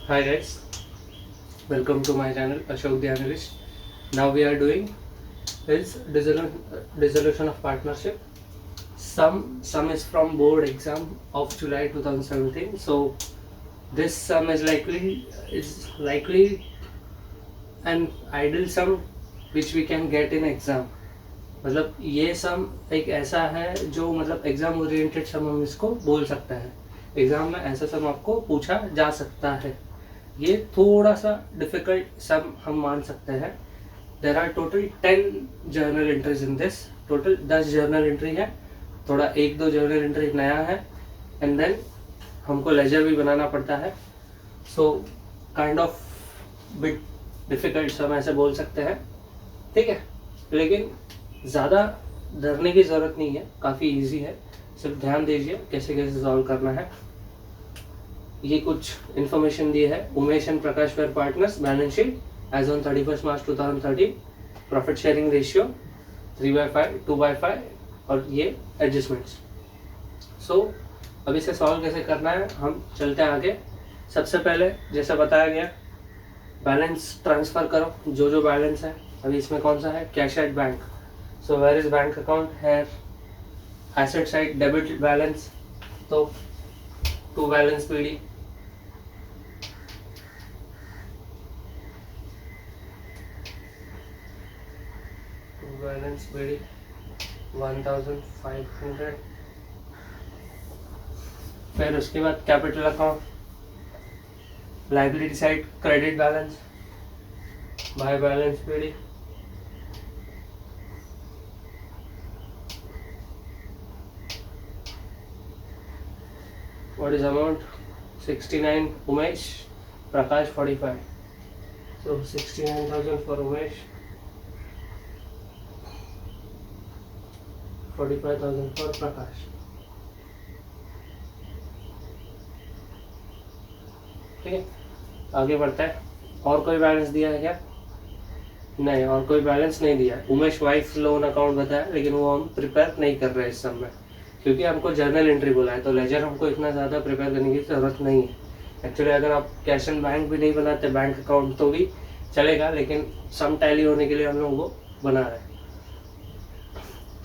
Hi guys, welcome to my channel Ashok the Analyst. Now we are doing is dissolution of partnership. Sum is from board exam of July 2017. So this sum is likely an ideal sum which we can get in exam. मतलब ये सम एक ऐसा है जो मतलब exam oriented सम हम इसको बोल सकते हैं. एग्जाम में ऐसा सम आपको पूछा जा सकता है. ये थोड़ा सा डिफिकल्ट सम हम मान सकते हैं. There are total 10 journal entries in this. Total 10 journal entry है. थोड़ा एक दो जर्नल एंट्री नया है एंड देन हमको लेजर भी बनाना पड़ता है. So kind of bit difficult some ऐसे बोल सकते हैं. ठीक है, लेकिन ज़्यादा डरने की ज़रूरत नहीं है, काफ़ी इजी है. सिर्फ ध्यान दीजिए कैसे कैसे सॉल्व करना है. ये कुछ इन्फॉर्मेशन दी है. Umesh and Prakash were partners, balance sheet as on 31 March 2013, profit sharing ratio 3/5 2/5 और ये एडजस्टमेंट्स. सो अब इसे सॉल्व कैसे करना है हम चलते हैं आगे. सबसे पहले जैसा बताया गया बैलेंस ट्रांसफ़र करो. जो बैलेंस है अभी इसमें कौन सा है, cash at bank. So where is bank account? Here asset side debit balance. तो to balance PD. To balance PD 1500. फिर उसके बाद capital account, liability side credit balance by balance PD. What is amount? 69 Umesh, Prakash 45. So 69,000 for Umesh, 45,000 for Prakash. ठीक है, आगे बढ़ता है. और कोई बैलेंस दिया है क्या? नहीं, और कोई बैलेंस नहीं दिया है. उमेश वाइफ लोन अकाउंट बताया, लेकिन वो हम प्रिपेयर नहीं कर रहे इस समय क्योंकि हमको जर्नल एंट्री बोला है. तो लेजर हमको इतना ज़्यादा प्रिपेयर करने की ज़रूरत नहीं है. एक्चुअली अगर आप कैश एंड बैंक भी नहीं बनाते बैंक अकाउंट तो भी चलेगा, लेकिन सम टैली होने के लिए हम लोग वो बना रहे हैं.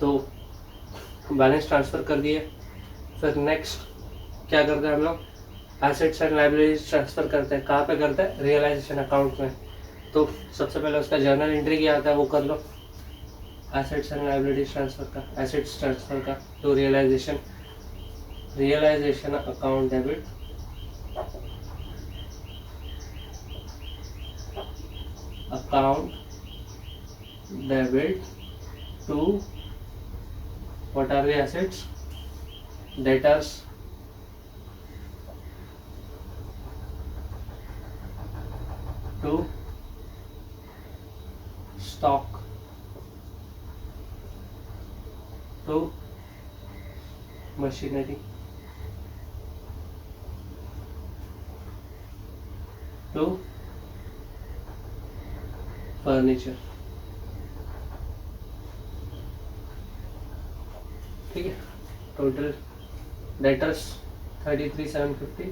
तो बैलेंस ट्रांसफ़र कर दिए. फिर नेक्स्ट क्या करते हैं हम लोग, एसेट्स एंड लाइबिलिटीज ट्रांसफ़र करते हैं. कहाँ पे करते हैं, रियलाइजेशन अकाउंट में. तो सबसे पहले उसका जर्नल एंट्री क्या आता है वो कर लो. एसेट्स एंड लाइबिलिटीज ट्रांसफर का, एसेट्स ट्रांसफर का to realisation account debit to what are the assets, debtors to stock to machinery to furniture. ठीक है, total debtors 33,750,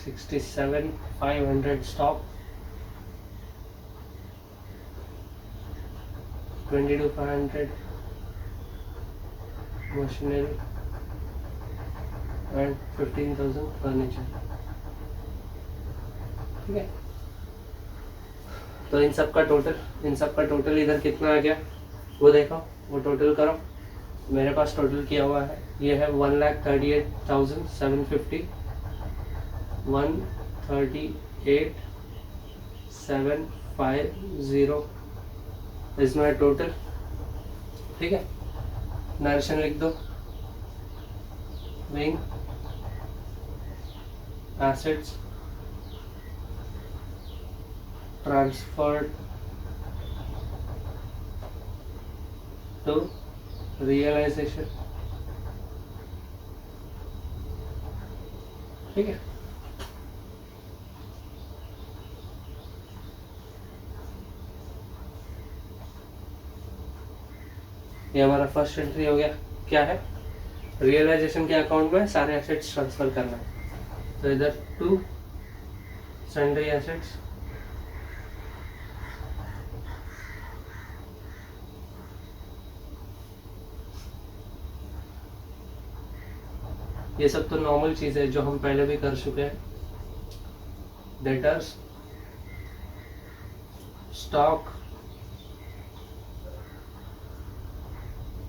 $67,500 stock, 22,500 machinery and 15,000 furniture. ठीक है, तो इन सब का टोटल इधर कितना आ गया वो देखो, वो टोटल करो. मेरे पास टोटल किया हुआ है, ये है 1,38,750, 138,750 इसमें टोटल. ठीक है, नरेशन लिख दो. Wing assets transferred to realization. ठीक है, ये हमारा फर्स्ट एंट्री हो गया. क्या है, रियलाइजेशन के अकाउंट में सारे एसेट्स ट्रांसफर करना है। तो इधर टू सन्ड्री एसेट्स, ये सब तो नॉर्मल चीज है जो हम पहले भी कर चुके हैं। Debtors, stock,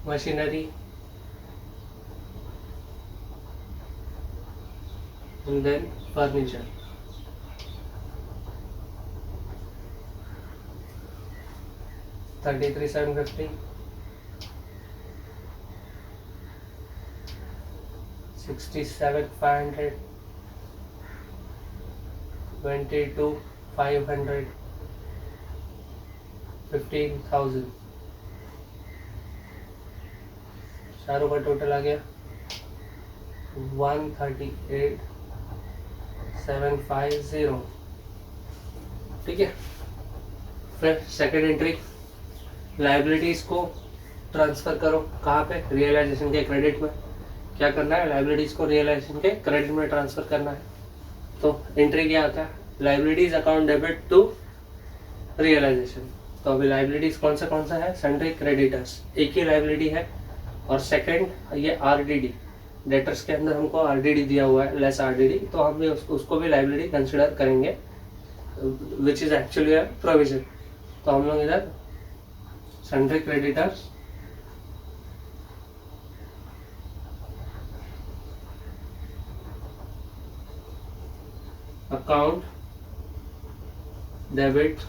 machinery, and then furniture. $33,750, $67,500, $22,500, $15,000। चारों का टोटल आ गया 138,750। ठीक है। फिर सेकेंड एंट्री, लाइबिलिटीज को ट्रांसफर करो कहाँ पे, रियलाइजेशन के क्रेडिट में। क्या करना है, लाइबिलिटीज को रियलाइजेशन के क्रेडिट में ट्रांसफर करना है। तो एंट्री क्या आता है, liabilities account debit to realisation. तो अभी लाइबिलिटीज कौन सा है, सन्ड्री क्रेडिटर्स, एक ही लाइबिलिटी है। और सेकंड ये आरडीडी, डेटर्स के अंदर हमको आरडीडी दिया हुआ है, लेस आरडीडी, तो हम भी उसको भी लाइबिलिटी कंसिडर करेंगे, which is actually a provision. तो हम लोग इधर sundry creditors account debit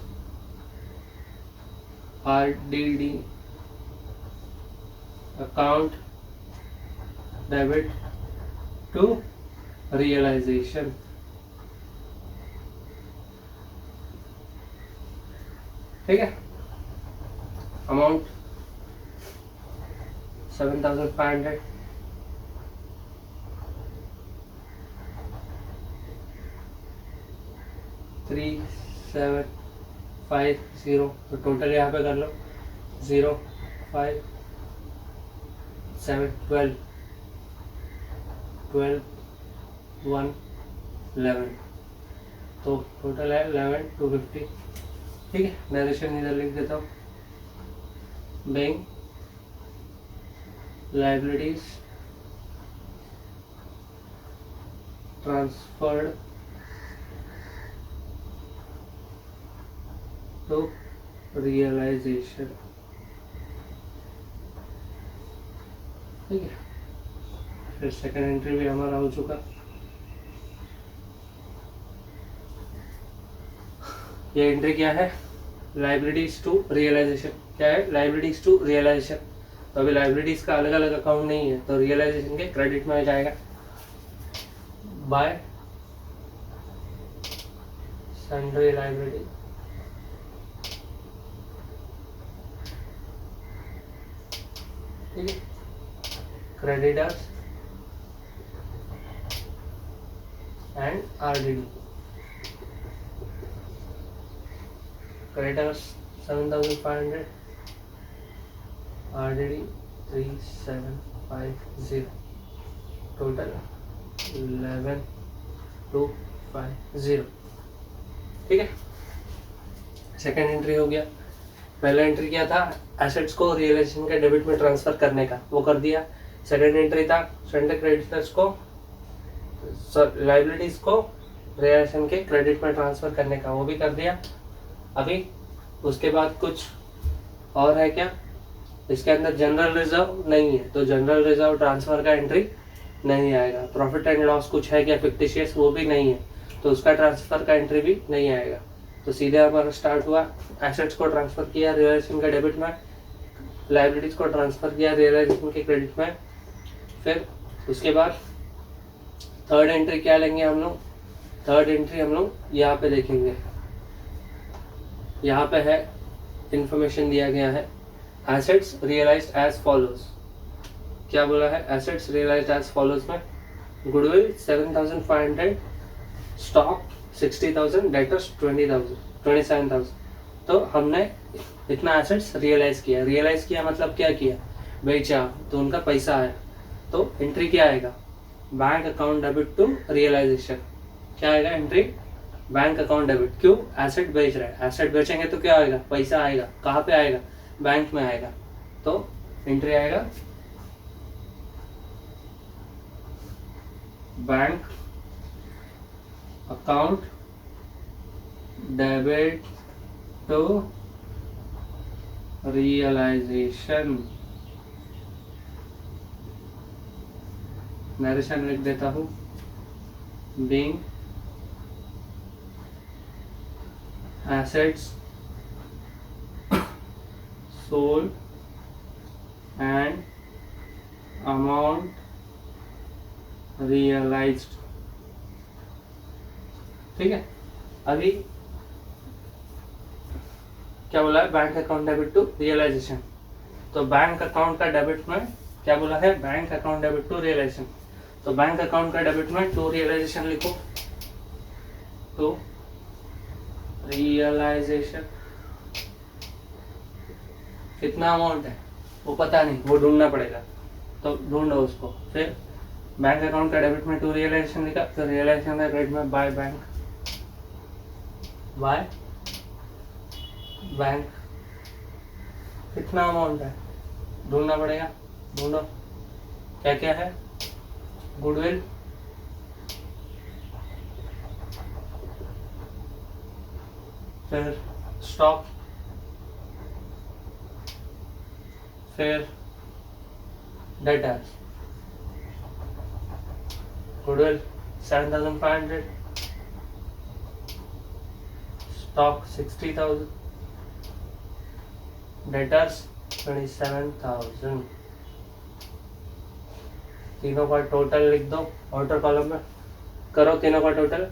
RDD account debit to realisation. ठीक है। अमाउंट 7,500, $3,750। तो टोटल यहाँ पे कर लो 0, 5, 7, 12, 1, 11। तो टोटल है 11,250। ठीक है। नरेशन इधर लिख देता हूँ, bank liabilities transferred to realisation. ठीक है। फिर सेकंड एंट्री भी हमारा हो चुका। ये एंट्री क्या है, लाइबिलिटीज टू रियलाइजेशन। क्या है, लाइबिलिटीज टू रियलाइजेशन। तो अभी लाइबिलिटीज का अलग अलग अकाउंट नहीं है, तो रियलाइजेशन के क्रेडिट में आ जाएगा। बाय सन्ड्री लाइबिलिटी ठीक है, creditors and RDD. creditors 7,500, RDD 3,750, total 11,250। ठीक है। सेकेंड एंट्री हो गया। पहला एंट्री क्या था, एसेट्स को रियलाइजेशन के डेबिट में ट्रांसफर करने का, वो कर दिया। सेकेंड एंट्री था सन्ड्री क्रेडिटर्स को, लाइबिलिटीज को रियलाइजेशन के क्रेडिट में ट्रांसफर करने का, वो भी कर दिया। अभी उसके बाद कुछ और है क्या, इसके अंदर जनरल रिजर्व नहीं है, तो जनरल रिजर्व ट्रांसफर का एंट्री नहीं आएगा। प्रॉफिट एंड लॉस कुछ है क्या फिक्टिशियस, वो भी नहीं है, तो उसका ट्रांसफर का एंट्री भी नहीं आएगा। तो सीधे हमारा स्टार्ट हुआ, एसेट्स को ट्रांसफर किया रियलाइजेशन के डेबिट में, लाइबिलिटीज को ट्रांसफर किया रियलाइजेशन के क्रेडिट में। फिर उसके बाद थर्ड एंट्री क्या लेंगे हम लोग, थर्ड एंट्री हम लोग यहाँ पे देखेंगे। यहाँ पे है इंफॉर्मेशन दिया गया है, एसेट्स रियलाइज्ड एज फॉलोज। क्या बोला है, एसेट्स रियलाइज्ड एज फॉलोज में गुडविल 7,500, स्टॉक 60,000, डेटर्स 27,000। तो हमने इतना एसेट्स रियलाइज किया। रियलाइज किया मतलब क्या किया, बेचा, तो उनका पैसा है। तो एंट्री क्या आएगा, bank account debit to realisation. क्या आएगा एंट्री, बैंक अकाउंट डेबिट। क्यों, एसेट बेच रहा है, एसेट बेचेंगे तो क्या आएगा, पैसा आएगा। कहाँ पे आएगा, बैंक में आएगा। तो एंट्री आएगा bank account debit to realisation. Narration लिख देता हूँ, being assets sold and amount realized। ठीक है, अभी क्या बोला है, bank account debit to realisation. तो बैंक अकाउंट का डेबिट में क्या बोला है, bank account debit to realisation. तो बैंक अकाउंट का डेबिट में टू रियलाइजेशन लिखो, टू रियलाइजेशन। कितना अमाउंट है वो पता नहीं, वो ढूंढना पड़ेगा, तो ढूंढो उसको। फिर बैंक अकाउंट का डेबिट में टू रियलाइजेशन लिखा, तो रियलाइजेशन का क्रेडिट में बाय बैंक, बाय बैंक। कितना अमाउंट है ढूंढना पड़ेगा, ढूंढो। क्या क्या है, गुडविल, फिर स्टॉक, फिर डेटर्स। Goodwill 7,500, stock 60,000, debtors 27,000। तीनों का टोटल लिख दो, आउटर कॉलम में करो तीनों का टोटल।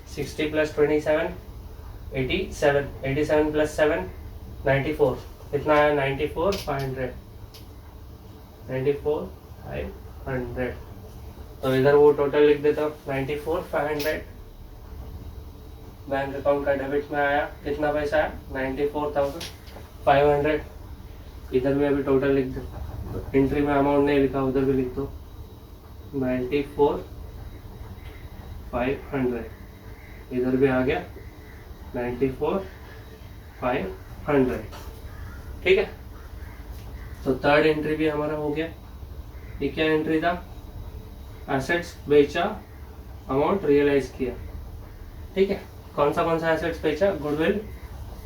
60 + 27 87, 87 + 7 94। कितना है, 94,500, 94,500। तो इधर वो टोटल लिख देता हूँ, 94,500। बैंक अकाउंट का डेबिट में आया, कितना पैसा आया, 94,500। इधर भी अभी टोटल लिख दो, एंट्री में अमाउंट नहीं लिखा, उधर भी लिख दो 94,500। इधर भी आ गया 94,500। ठीक है, तो थर्ड एंट्री भी हमारा हो गया। ये क्या एंट्री था, एसेट्स बेचा, अमाउंट रियलाइज किया। ठीक है, कौन सा एसेट्स बेचा, गुडविल,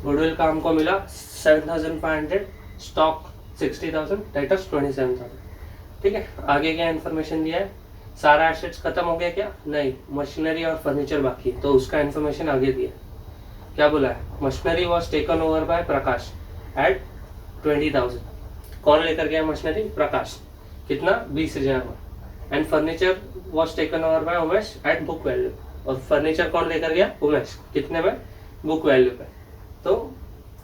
गुडविल का हमको मिला 7,500, स्टॉक 60,000, डेटर्स 27,000। ठीक है, आगे क्या इन्फॉर्मेशन दिया है, सारा एसेट्स खत्म हो गया क्या, नहीं, मशीनरी और फर्नीचर बाकी है, तो उसका इन्फॉर्मेशन आगे दिया। क्या बोला है, machinery was taken over by Prakash at 20,000। कौन लेकर गया मशीनरी, प्रकाश, कितना, 20,000 में। And furniture was taken over by Umesh at book value. और फर्नीचर कौन लेकर गया, उमेश, कितने में, बुक वैल्यू पे। तो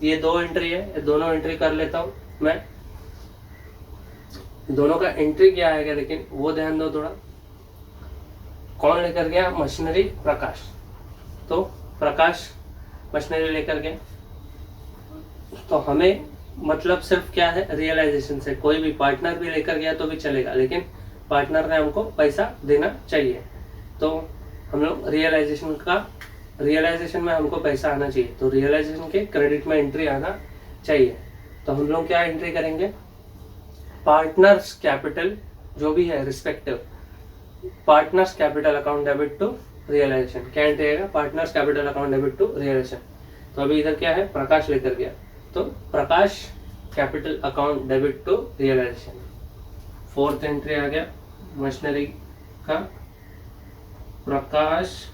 ये दो एंट्री है, ये दोनों एंट्री कर लेता हूँ मैं। दोनों का एंट्री क्या आएगा लेकिन वो ध्यान दो थोड़ा। कौन लेकर गया, मशीनरी, प्रकाश। तो प्रकाश मशीनरी लेकर गया, तो हमें मतलब सिर्फ क्या है, रियलाइजेशन से। कोई भी पार्टनर भी लेकर गया तो भी चलेगा, लेकिन पार्टनर ने हमको पैसा देना चाहिए। तो हम लोग रियलाइजेशन में हमको पैसा आना चाहिए, तो रियलाइजेशन के क्रेडिट में एंट्री आना चाहिए। तो हम लोग क्या एंट्री करेंगे, पार्टनर्स कैपिटल जो भी है respective, partners capital account debit to realisation. क्या एंट्री आएगा, partners capital account debit to realisation. तो अभी इधर क्या है, प्रकाश लेकर गया, तो Prakash capital account debit to realisation. Fourth entry आ गया मशीनरी का, Prakash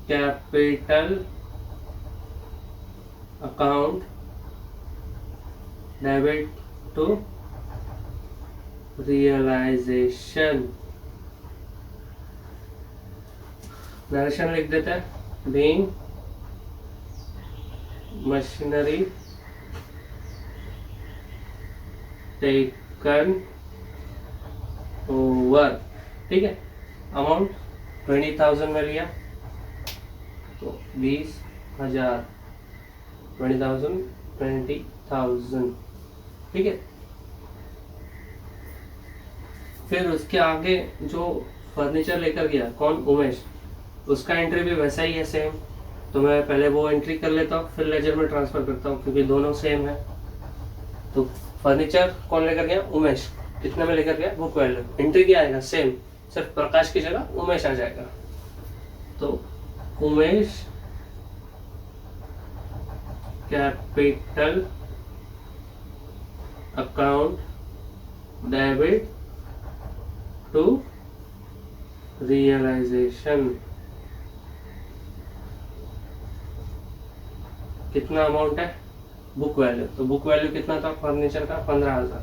capital account debit to realisation. Narration लिख देते हैं, बीइंग मशीनरी टेकन ओवर। ठीक है, अमाउंट 20,000 में लिया, तो 20,000, 20,000, 20,000। ठीक है, फिर उसके आगे जो फर्नीचर लेकर गया कौन, उमेश, उसका एंट्री भी वैसा ही है सेम। तो मैं पहले वो एंट्री कर लेता हूँ, फिर लेजर में ट्रांसफ़र करता हूँ क्योंकि दोनों सेम है। तो फर्नीचर कौन लेकर गया, उमेश, कितने में लेकर गया, बुक वैल्यू, एंट्री क्या आएगा सेम, सिर्फ प्रकाश की जगह उमेश आ जाएगा। तो Umesh capital account debit to realisation, कितना अमाउंट है, बुक वैल्यू, तो बुक वैल्यू कितना था फर्नीचर का, 15,000,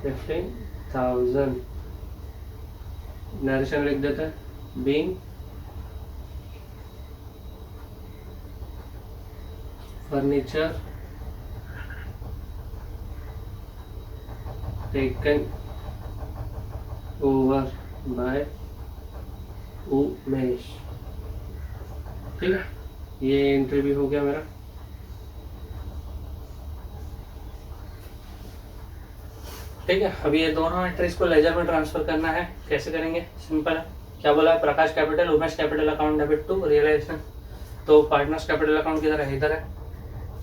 15,000 नरेशन लिख देते हैं, being furniture taken over by Umesh. ठीक है, ये एंट्री भी हो गया मेरा। ठीक है, अभी ये दोनों एंट्रीज को लेजर में ट्रांसफर करना है। कैसे करेंगे, सिंपल है। क्या बोला है, Prakash capital Umesh capital account debit to realisation. तो पार्टनर्स कैपिटल अकाउंट किधर है, इधर है।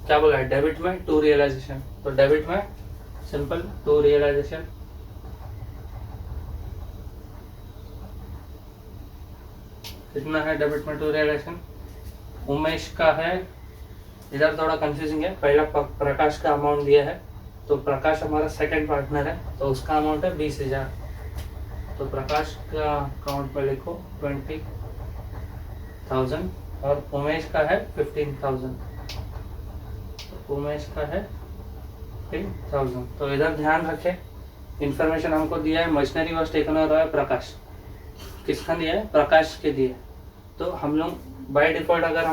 क्या बोला है, डेबिट में टू रियलाइजेशन, तो डेबिट में सिंपल टू रियलाइजेशन, कितना है डेबिट में टू रियलाइजेशन, उमेश का है, इधर थोड़ा कंफ्यूजिंग है, पहला प्रकाश का अमाउंट दिया है, तो प्रकाश हमारा सेकंड पार्टनर है, तो उसका अमाउंट है 20,000। तो प्रकाश का अकाउंट में लिखो 20,000 और उमेश का है 15,000। तो उमेश का है 15,000। तो इधर ध्यान रखें, इंफॉर्मेशन हमको दिया है machinery was taken over by Prakash, किसका दिया है, प्रकाश के दिए। तो हम लोग बाय डिफॉल्ट अगर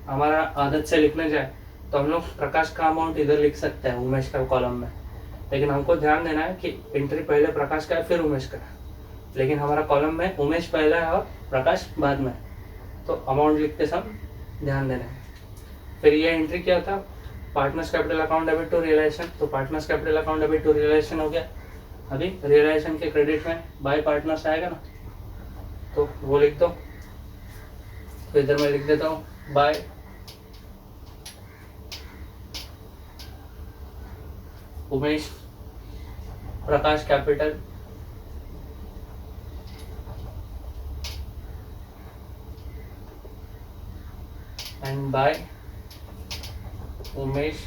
हमारा आदत से लिखने जाए तो हम लोग प्रकाश का अमाउंट इधर लिख सकते हैं उमेश का कॉलम में, लेकिन हमको ध्यान देना है कि एंट्री पहले प्रकाश का है फिर उमेश का है, लेकिन हमारा कॉलम में उमेश पहला है और प्रकाश बाद में, तो अमाउंट लिखते समय ध्यान देना है। फिर ये एंट्री क्या था, partners capital account debit to realisation, तो partners capital account debit to realisation हो गया। अभी रियलाइजेशन के क्रेडिट में बाय पार्टनर्स आएगा ना, तो वो लिख दो। तो इधर मैं लिख देता हूँ by Umesh Prakash capital and by Umesh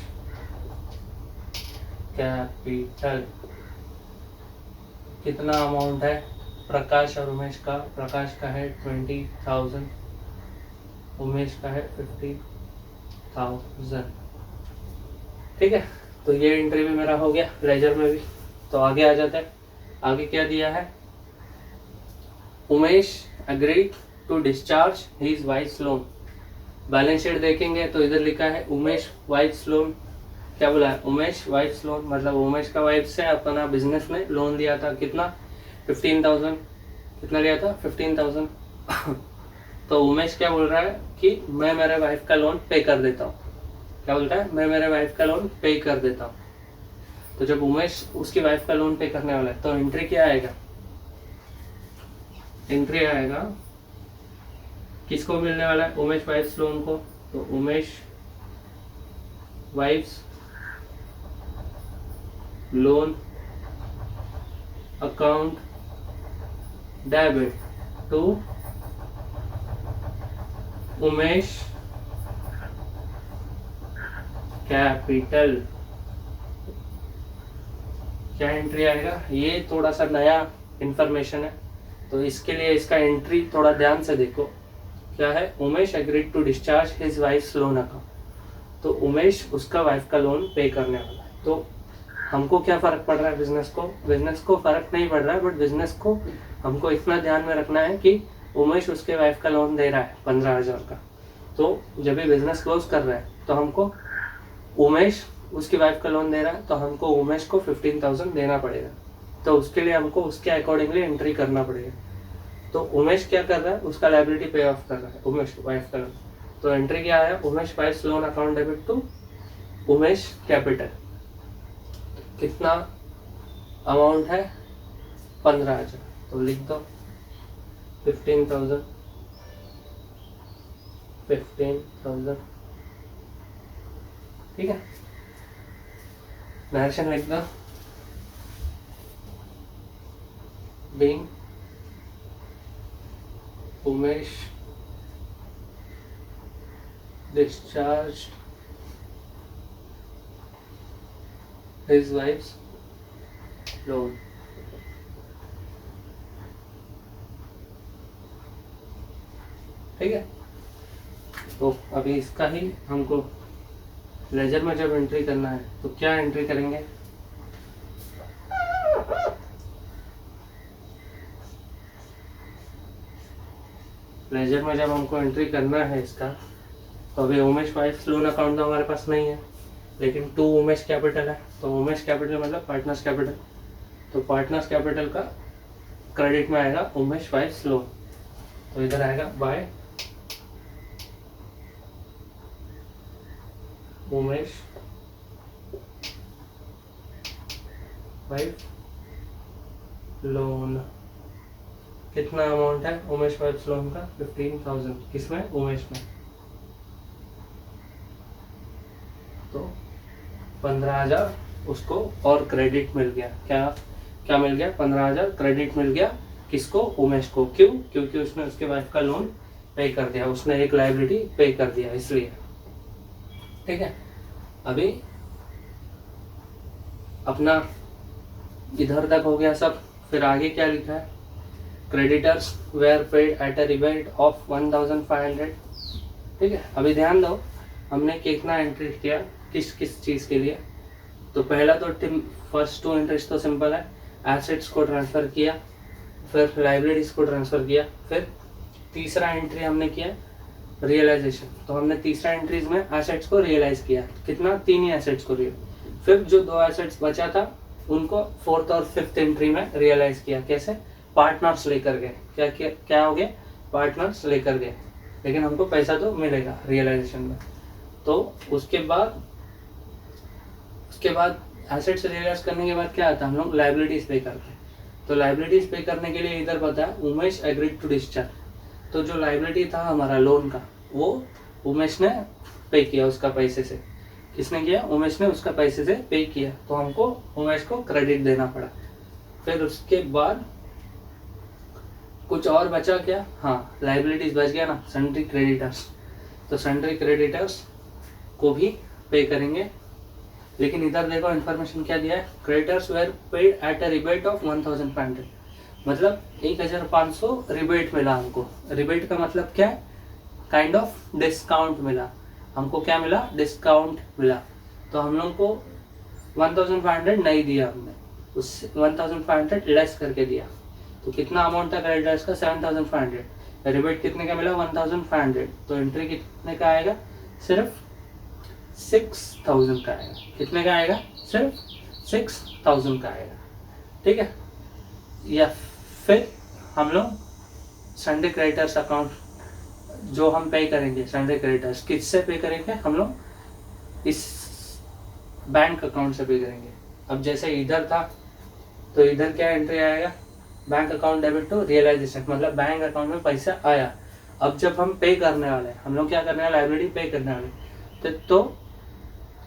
capital. कितना अमाउंट है प्रकाश और उमेश का, प्रकाश का है 20,000, उमेश का है 50,000। ठीक है, तो ये एंट्री भी मेरा हो गया लेजर में भी। तो आगे आ जाते हैं, आगे क्या दिया है, Umesh agree to discharge his wife's loan. Balance sheet देखेंगे तो इधर लिखा है उमेश वाइफ्स लोन। क्या बोला है, उमेश वाइफ्स लोन, मतलब उमेश का वाइफ से अपना बिजनेस में लोन लिया था, कितना 15,000, कितना लिया था 15,000। तो उमेश क्या बोल रहा है कि मैं मेरे वाइफ का लोन पे कर देता हूँ, क्या बोलता है, मैं मेरे वाइफ का लोन पे कर देता हूँ। तो जब उमेश उसकी वाइफ का लोन पे करने वाला है तो एंट्री क्या आएगा, एंट्री आएगा किसको मिलने वाला है, उमेश वाइफ्स लोन को। तो Umesh wife's loan account debit to Umesh capital. क्या एंट्री आएगा, ये थोड़ा सा नया इंफॉर्मेशन है तो इसके लिए इसका एंट्री थोड़ा ध्यान से देखो। क्या है, Umesh agreed to discharge his wife's loan account. तो उमेश उसका वाइफ का लोन पे करने वाला है। तो हमको क्या फ़र्क पड़ रहा है, बिजनेस को फ़र्क नहीं पड़ रहा है, बट बिजनेस को हमको इतना ध्यान में रखना है कि उमेश उसके वाइफ का लोन दे रहा है 15,000 का। तो जब भी बिजनेस क्लोज कर रहा है तो हमको उमेश उसकी वाइफ का लोन दे रहा है तो हमको उमेश को 15,000 देना पड़ेगा। तो उसके लिए हमको उसके अकॉर्डिंगली एंट्री करना पड़ेगा। तो उमेश क्या कर रहा है, उसका लायबिलिटी पे ऑफ कर रहा है उमेश वाइफ का लोन। तो एंट्री क्या आया, Umesh wife's loan account debit to Umesh capital. कितना अमाउंट है 15,000, तो लिख दो 15,000 15,000, ठीक है। नरेशन लिख दो being Umesh discharged his wife's loan, ठीक है। तो अभी इसका ही हमको लेजर में जब एंट्री करना है तो क्या एंट्री करेंगे, लेजर में जब हमको एंट्री करना है इसका, तो अभी उमेश वाइफ लोन अकाउंट तो हमारे पास नहीं है, लेकिन टू उमेश कैपिटल है, तो उमेश कैपिटल मतलब पार्टनर्स कैपिटल, तो पार्टनर्स कैपिटल का क्रेडिट में आएगा उमेश वाइफ लोन, तो इधर आएगा बाय उमेश वाइफ लोन। कितना अमाउंट है उमेश वाइफ लोन का 15,000, किसमें उमेश में, तो 15,000 उसको और क्रेडिट मिल गया, क्या क्या मिल गया 15,000 क्रेडिट मिल गया, किसको उमेश को, क्यों, क्योंकि उसने उसके वाइफ का लोन पे कर दिया, उसने एक लायबिलिटी पे कर दिया इसलिए, ठीक है। अभी अपना इधर तक हो गया सब, फिर आगे क्या लिखा है, creditors were paid at a rebate of 1,500, ठीक है। अभी ध्यान दो हमने कितना एंट्री किया किस किस चीज़ के लिए, तो पहला तो फर्स्ट टू एंट्रीज तो सिंपल है, एसेट्स को ट्रांसफ़र किया, फिर लाइबिलिटीज़ को ट्रांसफ़र किया, फिर तीसरा एंट्री हमने किया रियलाइजेशन, तो हमने तीसरा एंट्रीज में एसेट्स को रियलाइज किया, कितना 3 ही एसेट्स को फिर जो 2 एसेट्स बचा था उनको फोर्थ और फिफ्थ एंट्री में रियलाइज किया, कैसे, पार्टनर्स लेकर गए, क्या क्या क्या हो गया, पार्टनर्स लेकर गए, लेकिन हमको पैसा तो मिलेगा रियलाइजेशन में। तो उसके बाद एसेट्स रियलाइज करने के बाद क्या आता है, हम लोग लाइबिलिटीज पे करते हैं, तो लाइबिलिटीज पे करने के लिए इधर पता है उमेश एग्रीड टू डिस्चार्ज, तो जो लाइबिलिटी था हमारा लोन का वो उमेश ने पे किया उसका पैसे से, किसने किया, उमेश ने उसका पैसे से पे किया, तो हमको उमेश को क्रेडिट देना पड़ा। फिर उसके बाद कुछ और बचा क्या, हाँ लाइबिलिटीज बच गया ना, सन्ड्री क्रेडिटर्स, तो सन्ड्री क्रेडिटर्स को भी पे करेंगे, लेकिन इधर देखो इन्फॉर्मेशन क्या दिया है, creditors were paid at a rebate of 1,500, मतलब 1,500 रिबेट मिला हमको, रिबेट का मतलब क्या है, काइंड ऑफ डिस्काउंट मिला हमको, क्या मिला, डिस्काउंट मिला, तो हम लोग को 1,500 नहीं दिया हमने, उस 1,500 लेस करके दिया, तो कितना अमाउंट था क्रेडिटर्स का 7,500, रिबेट कितने का मिला 1,500, तो एंट्री कितने का आएगा, सिर्फ 6,000 का आएगा, कितने का आएगा, सिर्फ 6,000 का आएगा, ठीक है। या फिर हम लोग सन्डे क्रेडिटर्स अकाउंट जो हम पे करेंगे, सन्डे क्रेडिटर्स किससे पे करेंगे, हम लोग इस बैंक अकाउंट से पे करेंगे। अब जैसे इधर था तो इधर क्या एंट्री आएगा, bank account debit to realisation, मतलब बैंक अकाउंट में पैसा आया, अब जब हम पे करने वाले हैं, हम लोग क्या करने वाले, लाइबिलिटी पे करने वाले, तो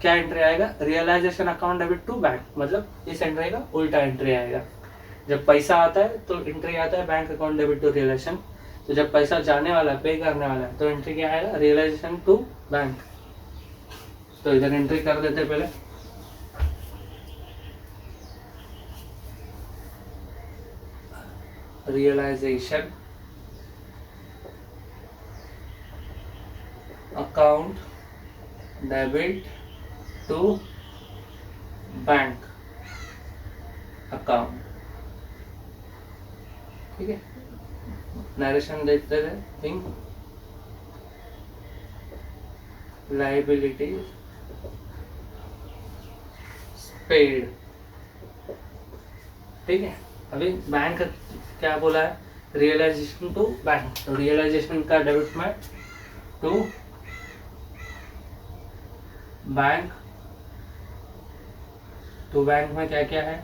क्या एंट्री आएगा, realisation account debit to bank, मतलब इस एंट्री का उल्टा एंट्री आएगा, जब पैसा आता है तो एंट्री आता है bank account debit to realisation, तो जब पैसा जाने वाला है, पे करने वाला है, तो एंट्री क्या आएगा, रियलाइजेशन टू बैंक, तो इधर एंट्री कर देते पहले, realisation account debit to bank account, ठीक है। नरेशन देखते रहे, थिंक लाइबिलिटीज पेड, ठीक है। अभी बैंक क्या बोला है, रियलाइजेशन टू बैंक, तो रियलाइजेशन का डेबिट में टू बैंक तो बैंक में क्या क्या है,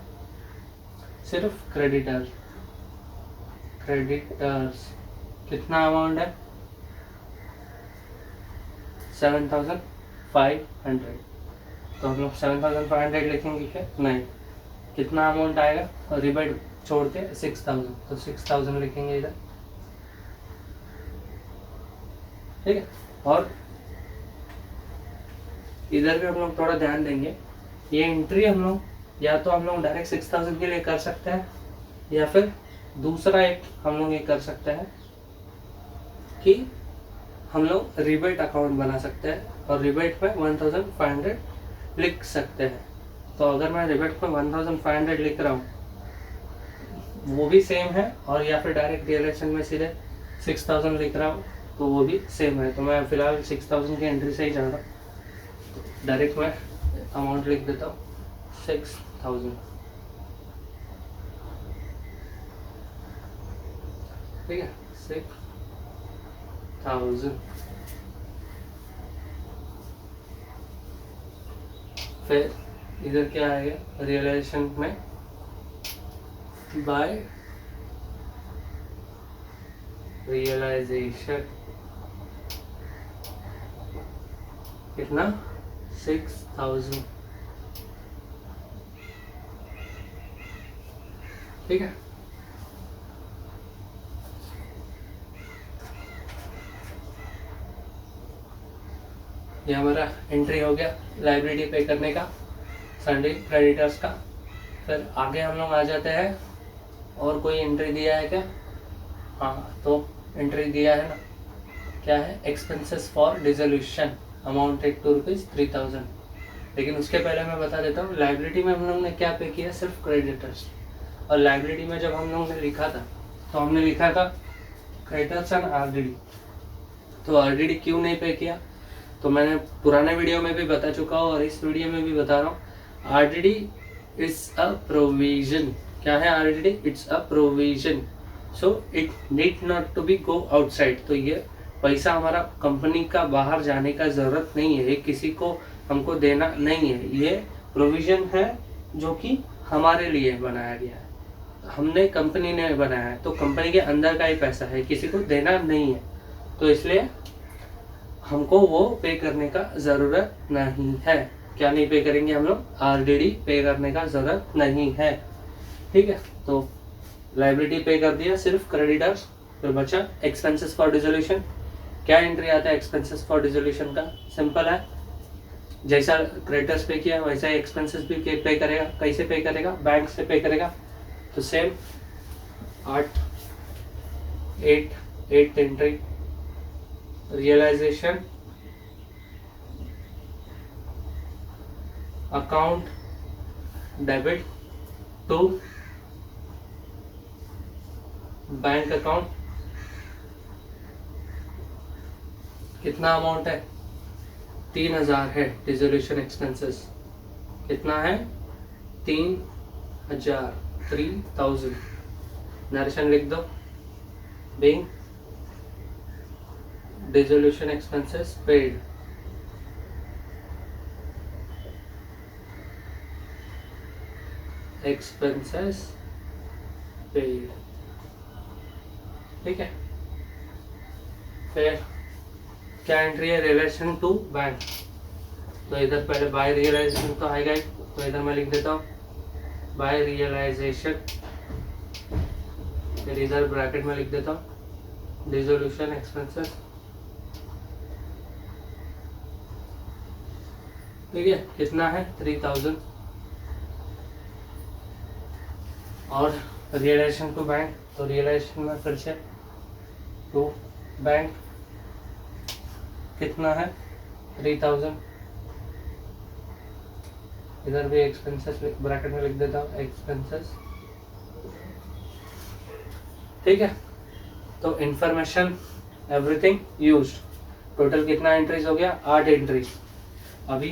सिर्फ क्रेडिटर्स। कितना अमाउंट है, 7,500। तो हम लोग 7,500 लिखेंगे क्या, नहीं, कितना अमाउंट आएगा, और रिबेट छोड़ के 6,000, तो 6,000 लिखेंगे इधर, ठीक है। और इधर भी हम लोग थोड़ा ध्यान देंगे, ये एंट्री हम लोग या तो हम लोग डायरेक्ट 6,000 के लिए कर सकते हैं, या फिर दूसरा एक हम लोग ये कर सकते हैं कि हम लोग रिबेट अकाउंट बना सकते हैं और रिबेट में 1,500 लिख सकते हैं। तो अगर मैं रिबेट में 1,500 लिख रहा हूँ वो भी सेम है, और या फिर डायरेक्ट रियलाइजेशन में सीधे 6,000 लिख रहा हूँ तो वो भी सेम है। तो मैं फिलहाल 6,000 की एंट्री से ही जा रहा हूँ, डायरेक्ट मैं अमाउंट लिख देता हूँ 6,000, ठीक है, 6,000। फिर इधर क्या आएगा, रियलाइजेशन में बाय रियलाइजेशन कितना, 6,000, ठीक है। ये हमारा एंट्री हो गया लाइबिलिटी पे करने का, संडे क्रेडिटर्स का। फिर आगे हम लोग आ जाते हैं, और कोई एंट्री दिया है क्या, हाँ तो एंट्री दिया है ना, क्या है, expenses for dissolution amounted to ₹3,000। लेकिन उसके पहले मैं बता देता हूँ, लाइबिलिटी में हम लोग ने क्या पे किया, सिर्फ क्रेडिटर्स। और लाइबिलिटी में जब हम लोग ने लिखा था तो हमने लिखा था क्रेडिटर्स एंड आरडीडी। तो आरडीडी क्यों नहीं पे किया, तो मैंने पुराने वीडियो में भी बता चुका हूँ और इस वीडियो में भी बता रहा हूँ, आरडीडी इज अ प्रोविजन। क्या है RDD, it's a provision, so it need not to be go outside. तो ये पैसा हमारा कंपनी का बाहर जाने का जरूरत नहीं है, ये किसी को हमको देना नहीं है, ये प्रोविजन है जो कि हमारे लिए बनाया गया है, हमने कंपनी ने बनाया है, तो कंपनी के अंदर का ही पैसा है, किसी को देना नहीं है। तो इसलिए हमको वो पे करने का ज़रूरत नहीं है। क्या नहीं पे करेंगे हम लोग, आरडीडी पे करने का ज़रूरत नहीं है, ठीक है। तो लाइबिलिटी पे कर दिया, सिर्फ क्रेडिटर्स। फिर बचा एक्सपेंसेस फॉर डिसोल्यूशन। क्या एंट्री आता है एक्सपेंसेस फॉर डिसोल्यूशन का, सिंपल है, जैसा क्रेडिटर्स पे किया वैसा ही एक्सपेंसेस भी पे करेगा। कैसे पे करेगा, बैंक से पे करेगा। तो same 8 entry, realisation account debit to bank account. कितना अमाउंट है, 3,000 है डिसोल्यूशन एक्सपेंसेस। कितना है, 3,000, 3,000। नरेशन लिख दो, being dissolution expenses paid, expenses paid, ठीक है। फिर क्या एंट्री है, रिलेशन टू बैंक। तो इधर पहले बाय रियलाइजेशन तो आएगा ही, तो इधर मैं लिख देता हूँ बाय रियलाइजेशन, फिर इधर ब्रैकेट में लिख देता हूँ डिसोल्यूशन एक्सपेंसेस, ठीक है। कितना है, 3,000। और रियलाइजेशन टू बैंक, तो रियलाइजेशन में फिर से टू बैंक कितना है, 3,000। इधर भी एक्सपेंसेस ब्रैकेट में लिख देता हूँ एक्सपेंसेस, ठीक है। तो इंफॉर्मेशन एवरीथिंग यूज्ड, टोटल कितना एंट्रीज हो गया, 8 एंट्रीज। अभी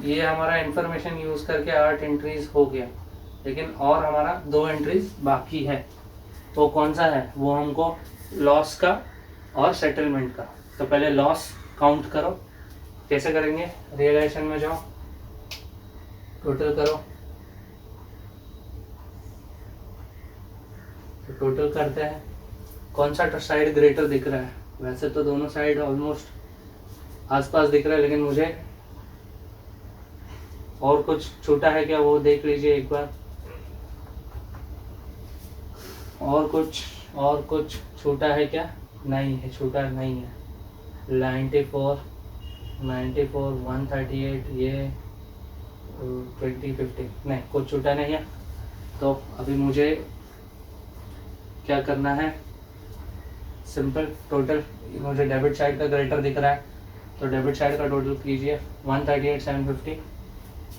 ये हमारा इंफॉर्मेशन यूज करके 8 एंट्रीज हो गया, लेकिन और हमारा 2 एंट्रीज बाकी है। वो कौन सा है, वो हमको लॉस का और सेटलमेंट का। तो पहले लॉस काउंट करो, कैसे करेंगे, रियलाइजेशन में जाओ, टोटल करो तो टोटल करते हैं। कौन सा साइड ग्रेटर दिख रहा है? वैसे तो दोनों साइड ऑलमोस्ट आसपास दिख रहा है, लेकिन मुझे और कुछ छोटा है क्या वो देख लीजिए एक बार। और कुछ छोटा है क्या? नहीं है, छोटा नहीं है। 94, 138, ये 20, 50 नहीं, कुछ छोटा नहीं है। तो अभी मुझे क्या करना है? सिंपल टोटल, मुझे डेबिट साइड का ग्रेटर दिख रहा है, तो डेबिट साइड का टोटल कीजिए 138,750।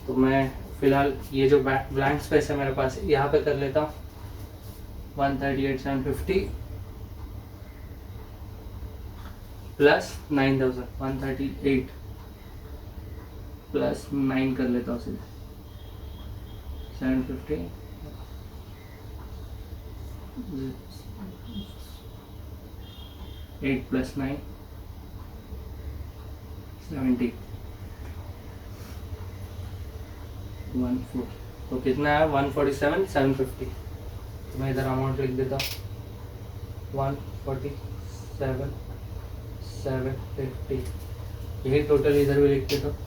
तो मैं फ़िलहाल ये जो ब्लैंक स्पेस है मेरे पास यहाँ पे कर लेता हूँ 138,750 प्लस 9,000, 138 प्लस 9 कर लेता हूँ सीधे 750 8 प्लस 9 70 14। तो कितना है? 147,750। तो मैं इधर अमाउंट लिख देता हूँ 147,750। यही टोटल इधर भी लिख देता हूँ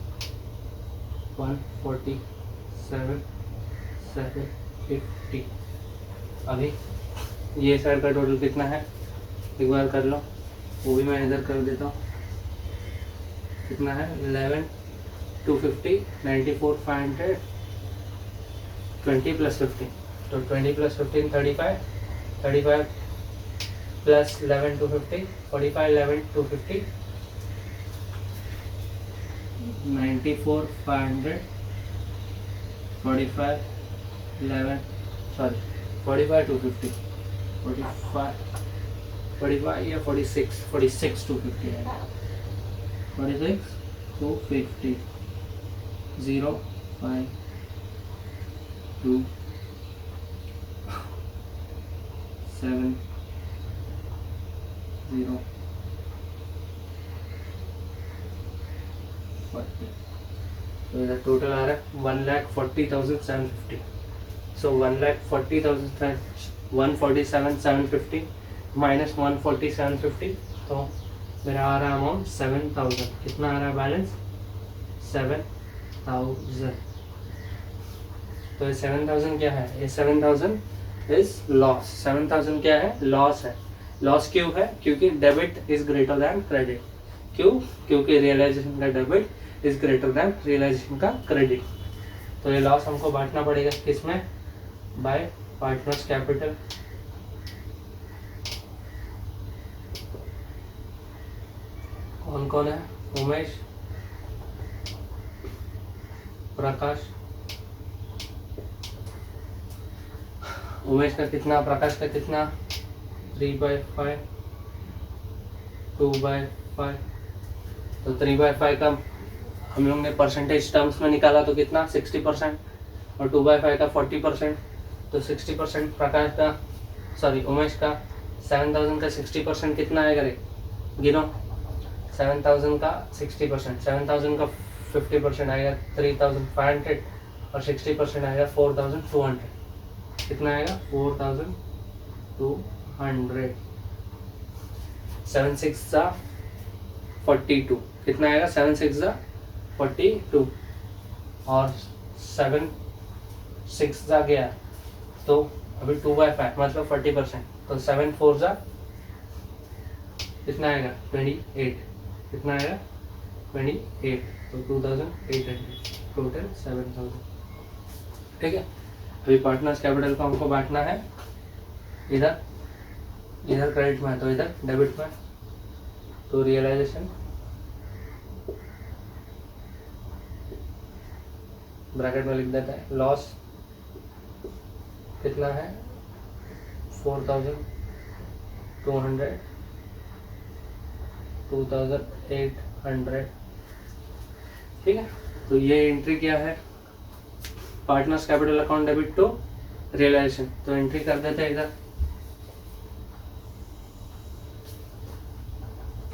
147,750। अभी ये साइड का टोटल कितना है एक बार कर लो, वो भी मैं इधर कर देता हूँ। कितना है? 11,250, 94,500, 20 प्लस 15। तो 20 प्लस 15 35, 35 प्लस 11,250 45, 11,250 94,500 45 11 सॉरी 45,250 45 या 46,250 है। 46,250 0 5 2 7 0 40। तो इधर टोटल आ रहा है 1,40,750। सो 1,47,750 माइनस 140,750, तो मेरा आ रहा है अमाउंट 7,000। कितना आ रहा है बैलेंस? 7,000। तो ये 7,000 क्या है? ये 7,000 इज लॉस। 7,000 क्या है? लॉस है। लॉस क्यों है? क्योंकि debit is greater than credit. क्यों? क्योंकि रियलाइजेशन का debit is greater than realisation का क्रेडिट। तो ये लॉस हमको बांटना पड़ेगा किसमें? By partners capital. कौन कौन है? उमेश, प्रकाश। उमेश का कितना? प्रकाश का कितना? 3/5 2/5। तो 3/5 का हम लोग ने परसेंटेज टर्म्स में निकाला तो कितना? 60%। और 2/5 का 40%। तो 60% प्रकाश का सॉरी उमेश का 7,000 का 60% कितना आएगा रे? गिनो। 7,000 का 60%, 7,000 का 50% आएगा 3,500 और 60% आएगा 4,200। कितना आएगा? 4,200। 7 6 42। कितना आएगा? 7 6 42 और 7 6 गया तो अभी 2/5 मतलब 40%। तो 7 4 कितना आएगा? 28। कितना आएगा? 28। तो 2,800 टोटल 7,000। ठीक है। अभी पार्टनर्स कैपिटल को हमको बांटना है। इधर क्रेडिट में है तो इधर डेबिट में। तो रियलाइजेशन ब्रैकेट में लिख देता है। लॉस कितना है? 4,200 2,800। ठीक है। तो ये एंट्री क्या है? Partners capital account debit to realisation. तो एंट्री कर देते हैं इधर।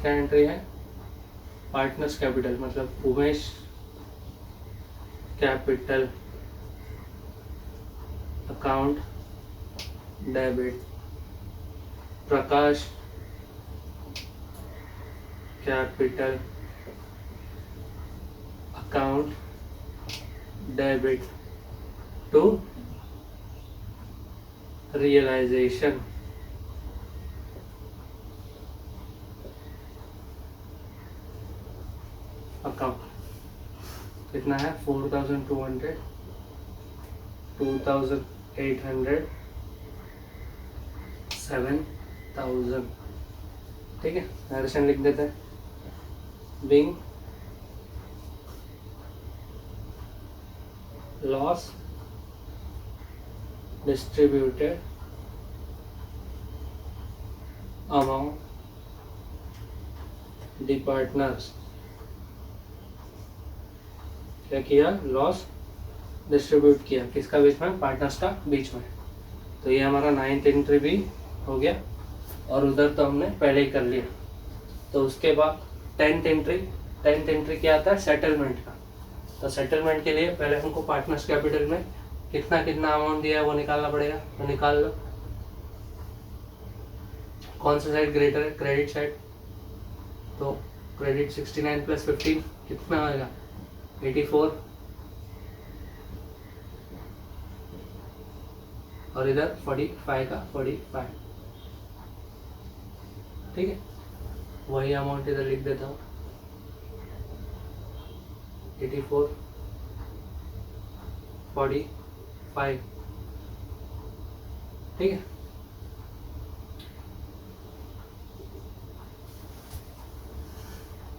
क्या एंट्री है? पार्टनर्स कैपिटल मतलब Umesh capital account debit Prakash capital account debit to realisation account कितना है 4200 2800 7000। ठीक है, नरेशन लिख देते हैं। Bing loss distributed among the partners. क्या किया? लॉस डिस्ट्रीब्यूट किया किसका बीच में? पार्टनर्स का बीच में। तो ये हमारा 9th एंट्री भी हो गया और उधर तो हमने पहले ही कर लिया। तो उसके बाद 10th एंट्री क्या आता है? सेटलमेंट का। तो सेटलमेंट के लिए पहले हमको पार्टनर्स कैपिटल में कितना कितना अमाउंट दिया है वो निकालना पड़ेगा। तो निकाल लो। कौन सा साइड ग्रेटर है? Credit side. तो क्रेडिट 69 + 15 कितना आएगा? 84। और इधर 45 का 45। ठीक है, वही अमाउंट इधर लिख देता हूँ। 84 45। ठीक है,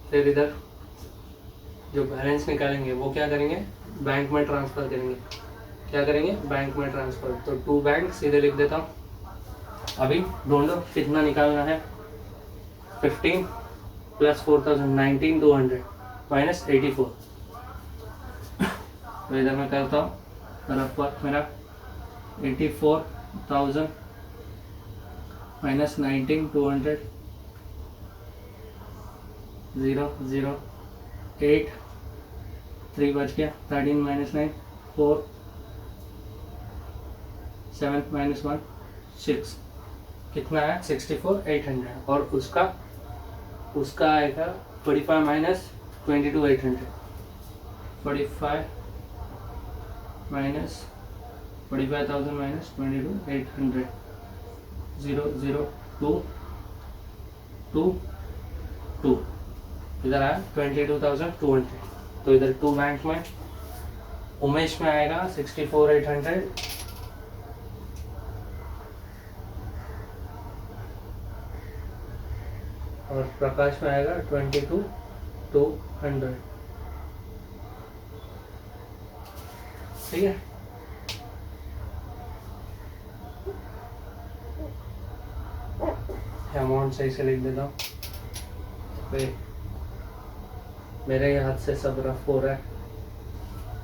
फिर इधर जो बैलेंस निकालेंगे वो क्या करेंगे? बैंक में ट्रांसफर करेंगे। क्या करेंगे? बैंक में ट्रांसफर। तो टू बैंक सीधे लिख देता हूँ। अभी ढूंढो कितना निकालना है। 15 + 4000 19200 - 84। तो इधर मैं करता हूँ रफ वर्क मेरा। 84,000 - 19,200 0 0 8 3 बच गया। 13 - 9 4 7 - 1 6। कितना है? 64,800। और उसका आएगा 45 - 22,800। 45 - 45,000 - 22,800 0 0 2 2 2। इधर आया 22,200। तो इधर टू बैंक में उमेश में आएगा 64,800। और प्रकाश में आएगा 22,200। ठीक है, अमाउंट सही से लिख देता हूँ। मेरे हाथ से सब रफ हो रहा है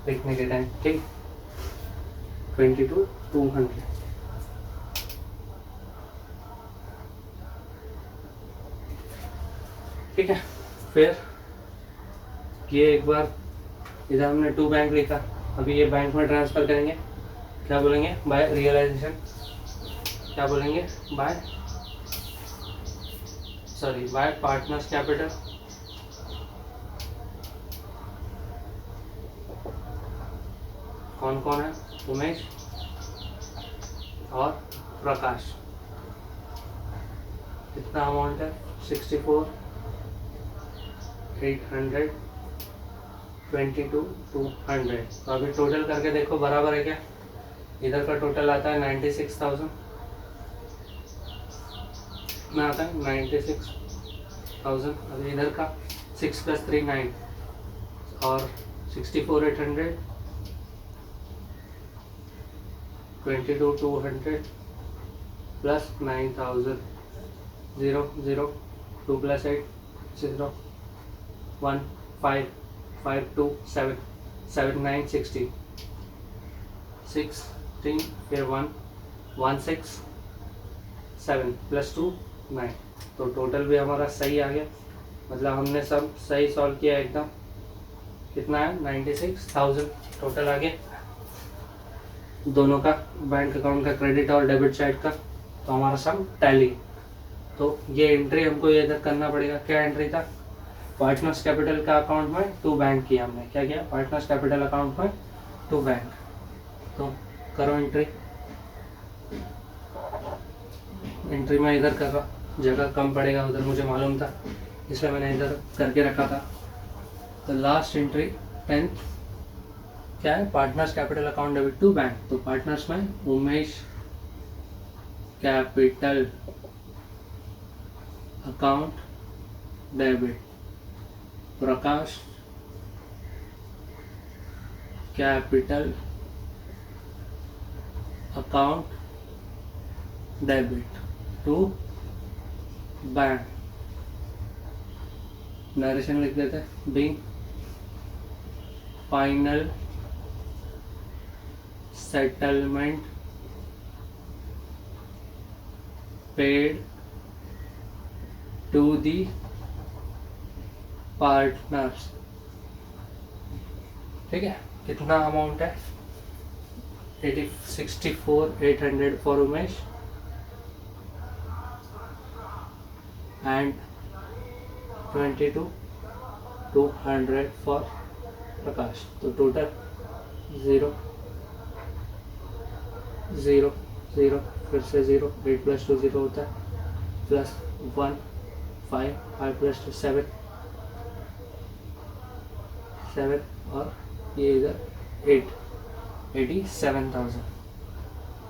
लिखने के टाइम। ठीक, 22,200। ठीक है, फिर ये एक बार इधर हमने टू बैंक लिखा। अभी ये बैंक में ट्रांसफर करेंगे। क्या बोलेंगे? By realisation. क्या बोलेंगे? By partners capital. कौन कौन है? उमेश और प्रकाश। कितना अमाउंट है? 64,800 22,200। तो अभी टोटल करके देखो बराबर है क्या? इधर का टोटल आता है 96,000 में आता है 96,000। अभी इधर का 6 + 3 9 और 64,800 22,200 + 9,000 0 0 2 + 8 0 1 5 5 2 7 7 9 60 16 फिर 1 1 6 7 + 2 9। तो टोटल भी हमारा सही आ गया। मतलब हमने सब सही सॉल्व किया एकदम। कितना है? 96,000 टोटल आ गया दोनों का, बैंक अकाउंट का क्रेडिट और डेबिट साइड का। तो हमारा सम टैली। तो ये एंट्री हमको ये इधर करना पड़ेगा। क्या एंट्री था? पार्टनर्स कैपिटल का अकाउंट में टू बैंक किया हमने। क्या किया? पार्टनर्स कैपिटल अकाउंट में टू बैंक। तो करो एंट्री। एंट्री में इधर कर रहा, जगह कम पड़ेगा उधर, मुझे मालूम था इसलिए मैंने इधर करके रखा था। तो लास्ट एंट्री 10th क्या है? Partners capital account debit to bank. तो पार्टनर्स में Umesh capital account debit, Prakash capital account debit to bank. Narration लिख देते हैं, being final settlement paid to the partners. ठीक है, कितना अमाउंट है? 64,800 for Umesh and 22,200 for Prakash. तो टोटल 0 0 0 फिर से 0, 8 + 2 0 होता है, +1 5 5 + 2 7 7 और ये इधर 8 87,000।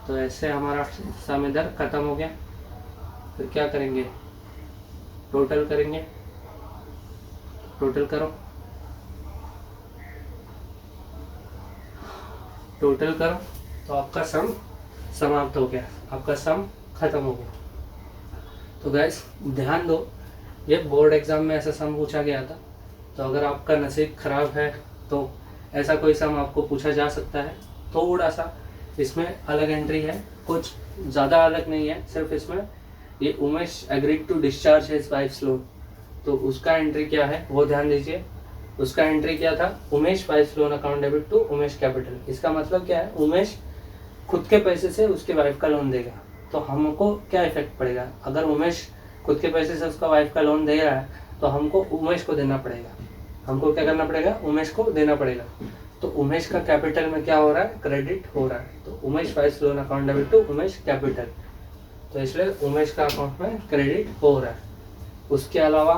तो ऐसे हमारा सम इधर ख़त्म हो गया। फिर क्या करेंगे? टोटल करेंगे। टोटल करो, टोटल करो, तो आपका सम समाप्त हो गया, आपका सम खत्म हो गया। तो गाइस ध्यान दो, ये बोर्ड एग्जाम में ऐसा सम पूछा गया था। तो अगर आपका नसीब खराब है तो ऐसा कोई सम आपको पूछा जा सकता है। थोड़ा सा इसमें अलग एंट्री है, कुछ ज़्यादा अलग नहीं है, सिर्फ इसमें ये Umesh agreed to discharge his wife's loan, तो उसका एंट्री क्या है वो ध्यान दीजिए। उसका एंट्री क्या था? Umesh wife's loan account debit to Umesh capital. इसका मतलब क्या है? उमेश खुद के पैसे से उसके वाइफ का लोन देगा। तो हमको क्या इफेक्ट पड़ेगा? अगर उमेश खुद के पैसे से उसका वाइफ का लोन दे रहा है तो हमको उमेश को देना पड़ेगा। हमको क्या करना पड़ेगा? उमेश को देना पड़ेगा। तो उमेश का कैपिटल में क्या हो रहा है? क्रेडिट हो रहा है। तो Umesh wife's loan account debit to Umesh capital, तो इसलिए उमेश का अकाउंट में क्रेडिट हो रहा है। उसके अलावा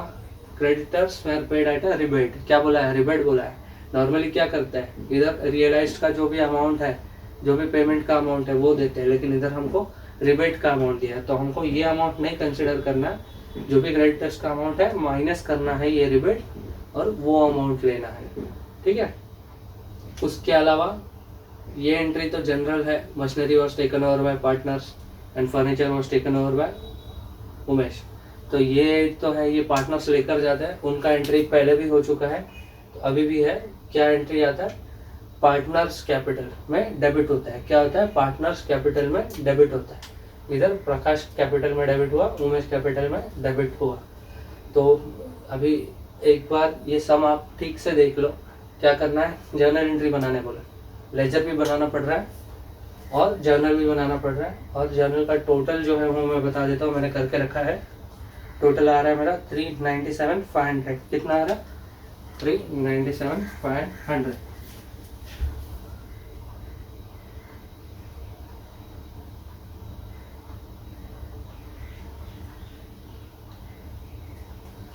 creditors were paid at a rebate. क्या बोला है? रिबेट बोला है। नॉर्मली क्या करता है, इधर रियलाइज्ड का जो भी अमाउंट है, जो भी पेमेंट का अमाउंट है वो देते हैं, लेकिन इधर हमको रिबेट का अमाउंट दिया है। तो हमको ये अमाउंट नहीं कंसिडर करना, जो भी क्रेडिटर्स का अमाउंट है माइनस करना है ये रिबेट और वो अमाउंट लेना है। ठीक है, उसके अलावा ये एंट्री तो जनरल है। Machinery was taken over bye partners and furniture was taken over by Umesh. तो ये तो है, ये पार्टनर्स लेकर जाते हैं, उनका एंट्री पहले भी हो चुका है तो अभी भी है। क्या एंट्री आता है? पार्टनर्स कैपिटल में डेबिट होता है। क्या होता है? पार्टनर्स कैपिटल में डेबिट होता है। इधर प्रकाश कैपिटल में डेबिट हुआ, उमेश कैपिटल में डेबिट हुआ। तो अभी एक बार ये सम आप ठीक से देख लो। क्या करना है? जर्नल एंट्री बनाने बोला, लेजर भी बनाना पड़ रहा है और जर्नल भी बनाना पड़ रहा है। और जर्नल का टोटल जो है वो मैं बता देता हूँ, मैंने करके रखा है। टोटल आ रहा है मेरा 397,500। कितना आ रहा है? 397,500।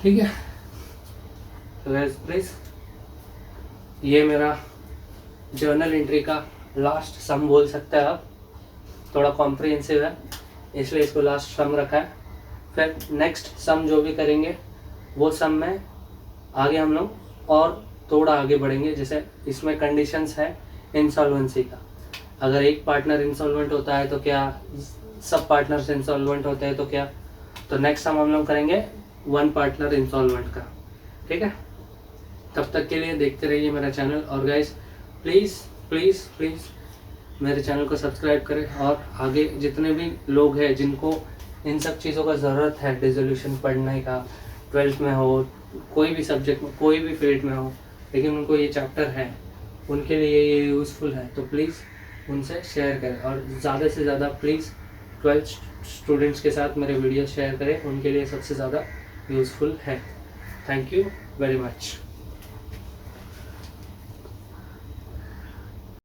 ठीक है, प्लीज ये मेरा जर्नल एंट्री का लास्ट सम बोल सकते हैं आप। थोड़ा कॉम्प्रिहेंसिव है इसलिए इसको लास्ट सम रखा है। फिर नेक्स्ट सम जो भी करेंगे वो सम में आगे हम लोग और थोड़ा आगे बढ़ेंगे। जैसे इसमें कंडीशंस है इंसॉल्वेंसी का। अगर एक पार्टनर इंसॉल्वेंट होता है तो क्या, सब पार्टनर्स इंसॉल्वेंट होते हैं तो क्या। तो नेक्स्ट सम हम लोग करेंगे वन पार्टनर इंसॉल्वेंट का। ठीक है, तब तक के लिए देखते रहिए मेरा चैनल। और गाइस प्लीज़ प्लीज़ प्लीज़ मेरे चैनल को सब्सक्राइब करें। और आगे जितने भी लोग हैं जिनको इन सब चीज़ों का ज़रूरत है, डिसोल्यूशन पढ़ने का, 12th में हो, कोई भी सब्जेक्ट में, कोई भी फील्ड में हो, लेकिन उनको ये चैप्टर है, उनके लिए ये यूज़फुल है, तो प्लीज़ उनसे शेयर करें। और ज़्यादा से ज़्यादा प्लीज़ 12th स्टूडेंट्स के साथ मेरे वीडियो शेयर करें, उनके लिए सबसे ज़्यादा यूज़फुल है। Thank you very much.